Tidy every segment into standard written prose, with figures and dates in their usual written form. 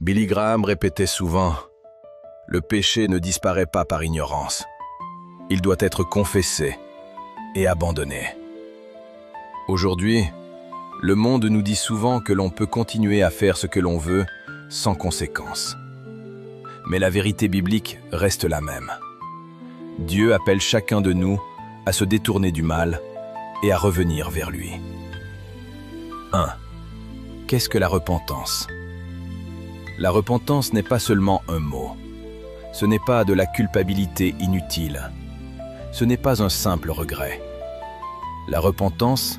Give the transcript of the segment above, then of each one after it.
Billy Graham répétait souvent « Le péché ne disparaît pas par ignorance. Il doit être confessé et abandonné. » Aujourd'hui, le monde nous dit souvent que l'on peut continuer à faire ce que l'on veut sans conséquence. Mais la vérité biblique reste la même. Dieu appelle chacun de nous à se détourner du mal et à revenir vers lui. 1. Qu'est-ce que la repentance? La repentance n'est pas seulement un mot. Ce n'est pas de la culpabilité inutile. Ce n'est pas un simple regret. La repentance,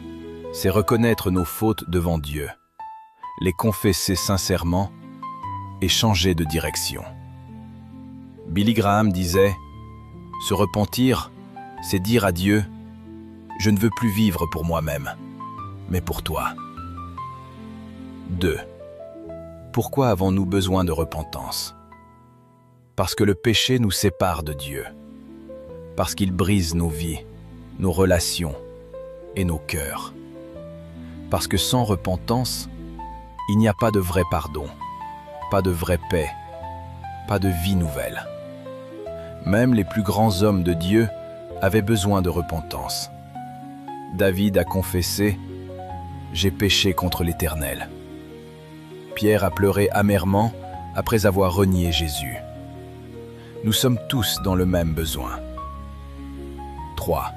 c'est reconnaître nos fautes devant Dieu, les confesser sincèrement et changer de direction. Billy Graham disait « Se repentir, c'est dire à Dieu « Je ne veux plus vivre pour moi-même, mais pour toi. » 2. Pourquoi avons-nous besoin de repentance? Parce que le péché nous sépare de Dieu. Parce qu'il brise nos vies, nos relations et nos cœurs. Parce que sans repentance, il n'y a pas de vrai pardon, pas de vraie paix, pas de vie nouvelle. Même les plus grands hommes de Dieu avaient besoin de repentance. David a confessé « J'ai péché contre l'Éternel ». Pierre a pleuré amèrement après avoir renié Jésus. Nous sommes tous dans le même besoin. 3.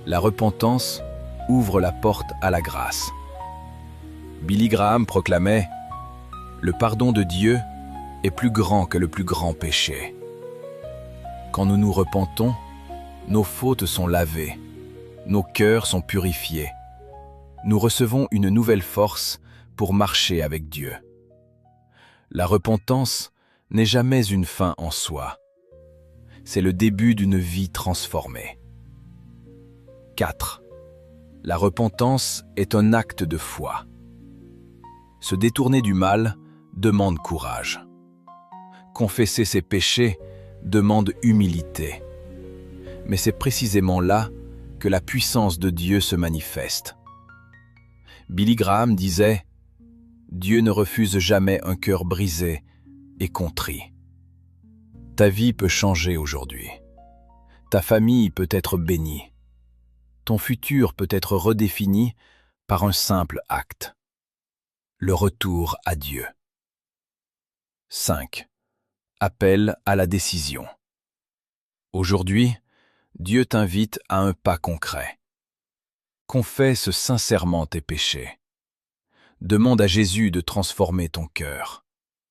La repentance ouvre la porte à la grâce. Billy Graham proclamait « Le pardon de Dieu est plus grand que le plus grand péché. » Quand nous nous repentons, nos fautes sont lavées, nos cœurs sont purifiés. Nous recevons une nouvelle force pour marcher avec Dieu. La repentance n'est jamais une fin en soi. C'est le début d'une vie transformée. 4. La repentance est un acte de foi. Se détourner du mal demande courage. Confesser ses péchés demande humilité. Mais c'est précisément là que la puissance de Dieu se manifeste. Billy Graham disait « Dieu ne refuse jamais un cœur brisé et contrit. » Ta vie peut changer aujourd'hui. Ta famille peut être bénie. Ton futur peut être redéfini par un simple acte. Le retour à Dieu. 5. Appel à la décision. Aujourd'hui, Dieu t'invite à un pas concret. Confesse sincèrement tes péchés. Demande à Jésus de transformer ton cœur.